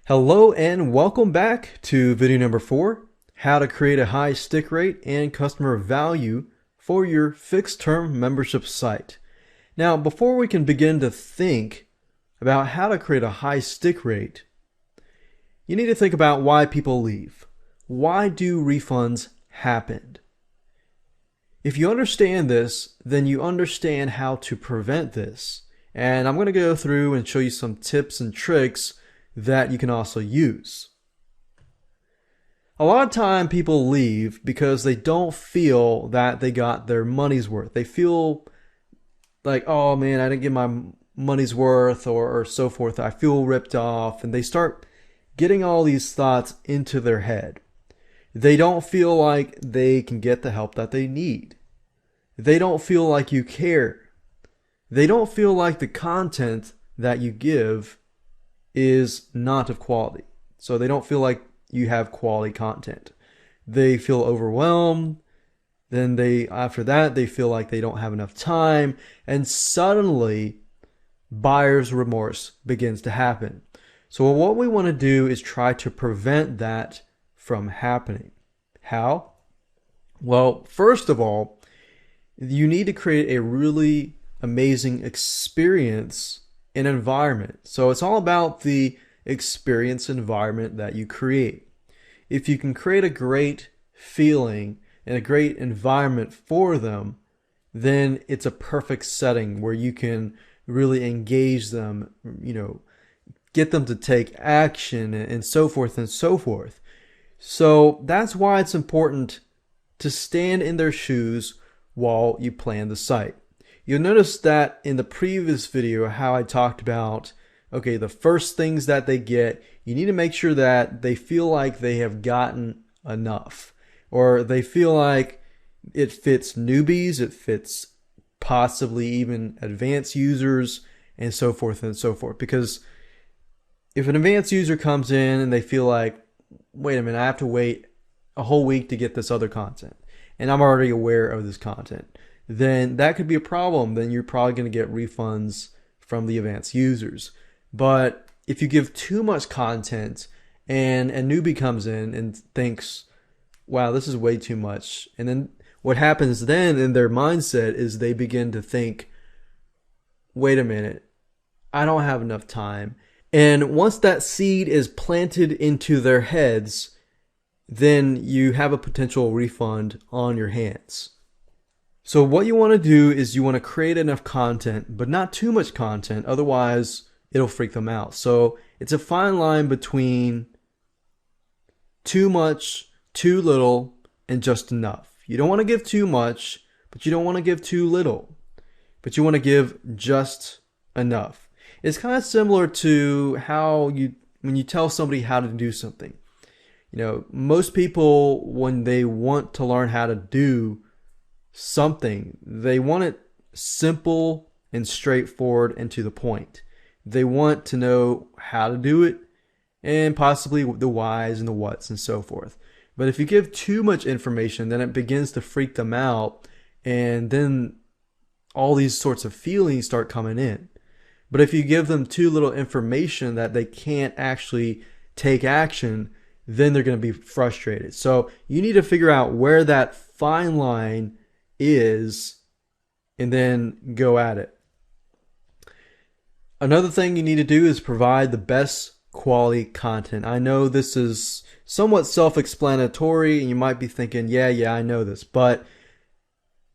Hello and welcome back to video number 4, how to create a high stick rate and customer value for your fixed term membership site. Now, before we can begin to think about how to create a high stick rate, you need to think about why people leave. Why do refunds happen? If you understand this, then you understand how to prevent this. And I'm going to go through and show you some tips and tricks that you can also use. A lot of time people leave because they don't feel that they got their money's worth. They feel like, oh man, I didn't get my money's worth or so forth. I feel ripped off, and they start getting all these thoughts into their head. They don't feel like they can get the help that they need. They don't feel like you care. They don't feel like the content that you give is not of quality. So they don't feel like you have quality content. They feel overwhelmed. Then after that, they feel like they don't have enough time. And suddenly, buyer's remorse begins to happen. So what we want to do is try to prevent that from happening. How? Well, first of all, you need to create a really amazing experience and environment. So it's all about the experience environment that you create. If you can create a great feeling and a great environment for them, then it's a perfect setting where you can really engage them, get them to take action and so forth and so forth. So that's why it's important to stand in their shoes while you plan the site. You'll notice that in the previous video how I talked about, okay, the first things that they get, you need to make sure that they feel like they have gotten enough, or they feel like it fits newbies, it fits possibly even advanced users, and so forth and so forth. Because if an advanced user comes in and they feel like, wait a minute, I have to wait a whole week to get this other content, and I'm already aware of this content, then that could be a problem. Then you're probably going to get refunds from the advanced users. But if you give too much content and a newbie comes in and thinks, wow, this is way too much, and then what happens then in their mindset is they begin to think, wait a minute, I don't have enough time. And once that seed is planted into their heads, then you have a potential refund on your hands. So what you want to do is you want to create enough content, but not too much content, otherwise it'll freak them out. So it's a fine line between too much, too little, and just enough. You don't want to give too much, but you don't want to give too little. But you want to give just enough. It's kind of similar to how when you tell somebody how to do something. Most people, when they want to learn how to do something, they want it simple and straightforward and to the point. They want to know how to do it and possibly the whys and the whats and so forth. But if you give too much information, then it begins to freak them out, and then all these sorts of feelings start coming in. But if you give them too little information that they can't actually take action, then they're going to be frustrated. So you need to figure out where that fine line is and then go at it. Another thing you need to do is provide the best quality content. I know this is somewhat self-explanatory and you might be thinking, yeah, I know this, but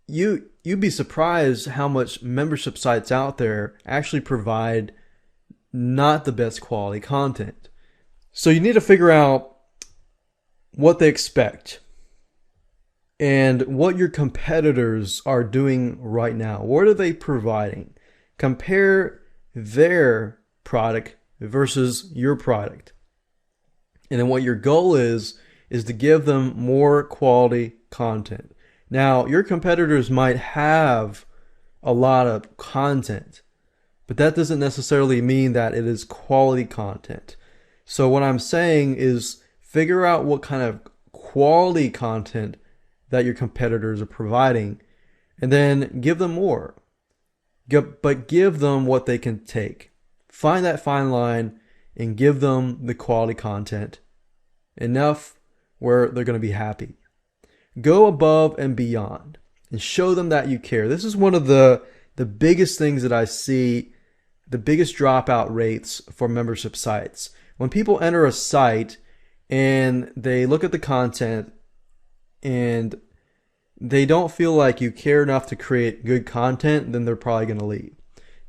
you'd be surprised how much membership sites out there actually provide not the best quality content. So you need to figure out what they expect and what your competitors are doing right now. What are they providing? Compare their product versus your product. And then what your goal is to give them more quality content. Now, your competitors might have a lot of content, but that doesn't necessarily mean that it is quality content. So what I'm saying is figure out what kind of quality content that your competitors are providing, and then give them more. But give them what they can take. Find that fine line and give them the quality content enough where they're going to be happy. Go above and beyond and show them that you care. This is one of the biggest things that I see, the biggest dropout rates for membership sites. When people enter a site and they look at the content and they don't feel like you care enough to create good content, then they're probably going to leave.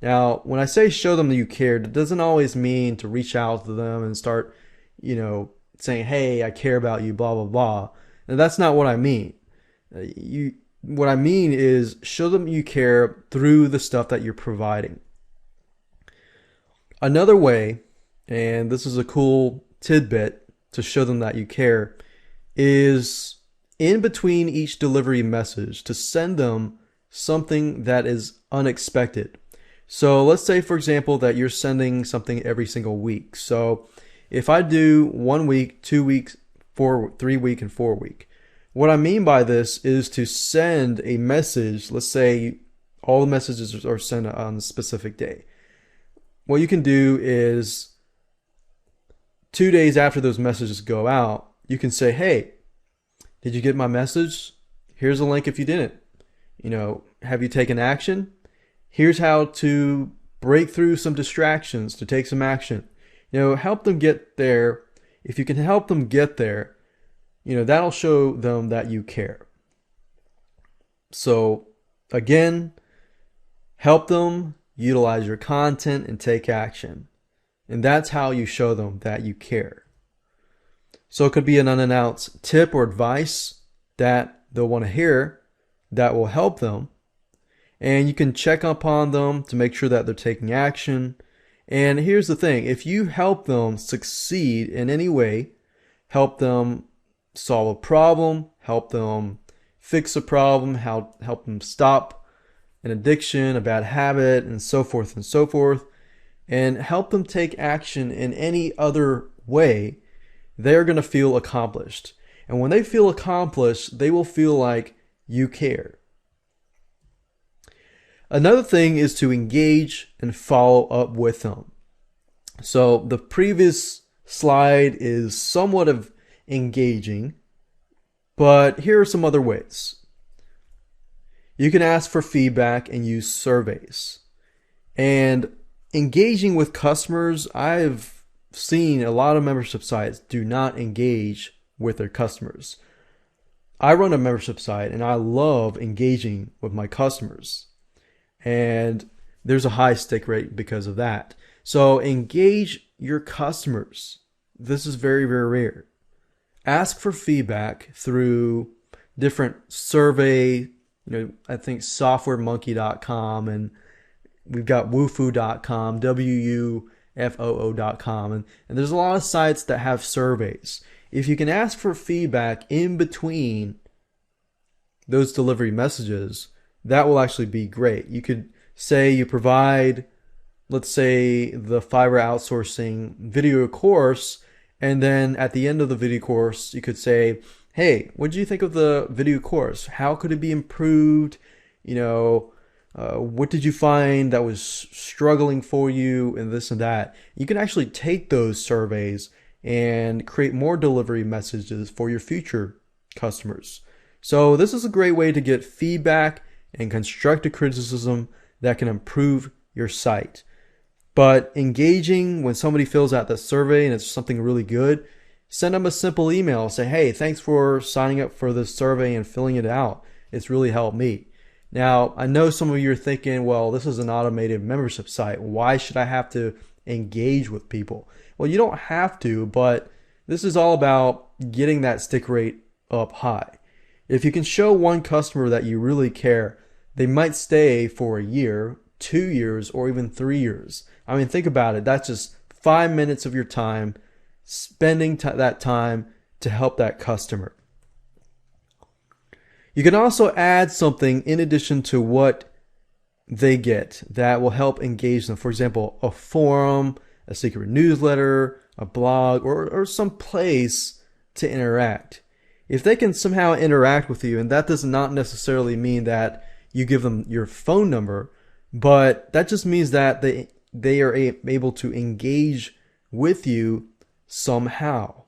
Now, when I say show them that you cared, it doesn't always mean to reach out to them and start, saying, hey, I care about you, blah, blah, blah. And that's not what I mean. What I mean is show them you care through the stuff that you're providing. Another way, and this is a cool tidbit to show them that you care, is in between each delivery message to send them something that is unexpected. So let's say, for example, that you're sending something every single week. So if I do 1 week, 2 weeks, 3 week, and 4 week, what I mean by this is to send a message. Let's say all the messages are sent on a specific day. What you can do is 2 days after those messages go out, you can say, hey, did you get my message? Here's a link if you didn't. Have you taken action? Here's how to break through some distractions, to take some action. Help them get there. If you can help them get there, that'll show them that you care. So again, help them utilize your content and take action. And that's how you show them that you care. So it could be an unannounced tip or advice that they'll want to hear that will help them. And you can check upon them to make sure that they're taking action. And here's the thing, if you help them succeed in any way, help them solve a problem, help them fix a problem, help them stop an addiction, a bad habit, and so forth, and help them take action in any other way, they're going to feel accomplished. And when they feel accomplished, they will feel like you care. Another thing is to engage and follow up with them. So the previous slide is somewhat of engaging, but here are some other ways. You can ask for feedback and use surveys. And engaging with customers, I've seen a lot of membership sites do not engage with their customers. I run a membership site and I love engaging with my customers. And there's a high stick rate because of that. So engage your customers. This is very, very rare. Ask for feedback through different survey, I think softwaremonkey.com, and we've got wufoo.com, wufoo.com, and there's a lot of sites that have surveys. If you can ask for feedback in between those delivery messages, that will actually be great. You could say you provide, let's say, the Fiverr outsourcing video course, and then at the end of the video course, you could say, hey, what did you think of the video course? How could it be improved? What did you find that was struggling for you, and this and that? You can actually take those surveys and create more delivery messages for your future customers. So this is a great way to get feedback and constructive criticism that can improve your site. But engaging, when somebody fills out the survey and it's something really good, send them a simple email. Say, hey, thanks for signing up for this survey and filling it out. It's really helped me. Now, I know some of you are thinking, well, this is an automated membership site. Why should I have to engage with people? Well, you don't have to, but this is all about getting that stick rate up high. If you can show one customer that you really care, they might stay for a year, 2 years, or even 3 years. I mean, think about it. That's just 5 minutes of your time, spending that time to help that customer. You can also add something in addition to what they get that will help engage them. For example, a forum, a secret newsletter, a blog, or some place to interact. If they can somehow interact with you, and that does not necessarily mean that you give them your phone number, but that just means that they are able to engage with you somehow.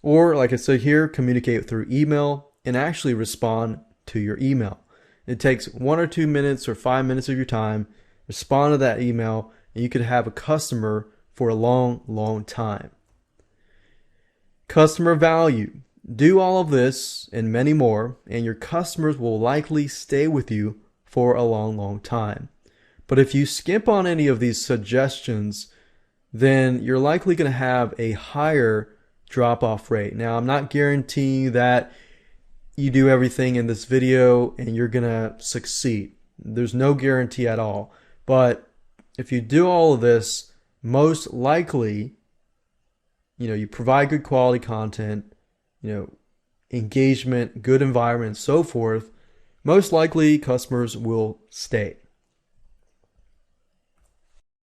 Or like I said here, communicate through email and actually respond to your email. It takes 1 or 2 minutes or 5 minutes of your time, respond to that email, and you could have a customer for a long, long time. Customer value. Do all of this and many more, and your customers will likely stay with you for a long, long time. But if you skip on any of these suggestions, then you're likely going to have a higher drop-off rate. Now, I'm not guaranteeing that you do everything in this video and you're going to succeed. There's no guarantee at all. But if you do all of this, most likely, you provide good quality content, engagement, good environment, and so forth, most likely customers will stay.